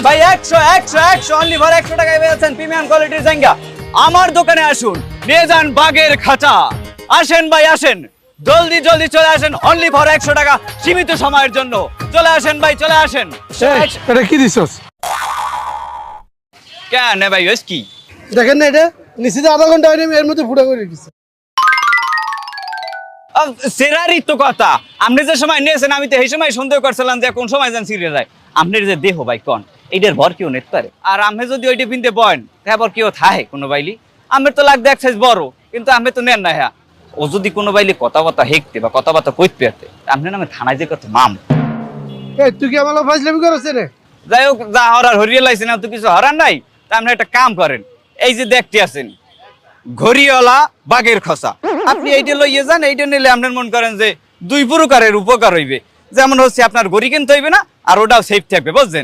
ভাই 100 only for 100 টাকায় পেয়েছেন প্রিমিয়াম কোয়ালিটির জাঙ্গা। আমার দোকানে আসুন, নিয়ে যান বাগের খাঁচা। আসেন ভাই আসেন, জলদি জলদি চলে আসেন, অনলি ফর 100 টাকা সীমিত সময়ের জন্য। চলে আসেন ভাই, চলে আসেন। এটা কি দিছস? কেন ভাই ওই কি দেখেন না, এটা নিশ্চিত আধা ঘন্টা হয়নি, এর মধ্যে ফুটা করে রেখেছে। সেরারই তো কথা, আপনি যে সময় নিয়েছেন আমি তো এই সময় সন্দেহ করছিলাম যে কোন সময় যান সিরিয়ে যায়। আপনার যে দেহ ভাই কন এইটার ভর কেউ নিতে পারে? আর আমি যদি ওইটা পিনতে বয়েন তারপর কেউ থাহে কোনো বাইলি? আমার তো লাগবে এক সাইজ বড়, কিন্তু আমি তো নেন না। হ্যাঁ, ও যদি কোনো বাইলি কথাবার্তা হেঁকতে বা কথাবার্তা কইতে পারতে, আপনার নামে থানায় যে কত মাম। তুই কি আমার ফাজলামি করছিস রে? যাই হোক, যা হরার হরিয়ে লাইছে না, তো কিছু হরার নাই। তা আপনি একটা কাম করেন, এই যে দেখতে আছেন ঘড়িওয়ালা বাঘের খসা, আপনি এইটা লইয়ে যান। এইটা নিলে আপনার মন করেন যে দুই প্রকারের উপকার হইবে। যেমন হচ্ছে আপনার ঘড়ি কিনতে হইবে না, আর ওটাও সেফ থাকবে, বুঝছেন?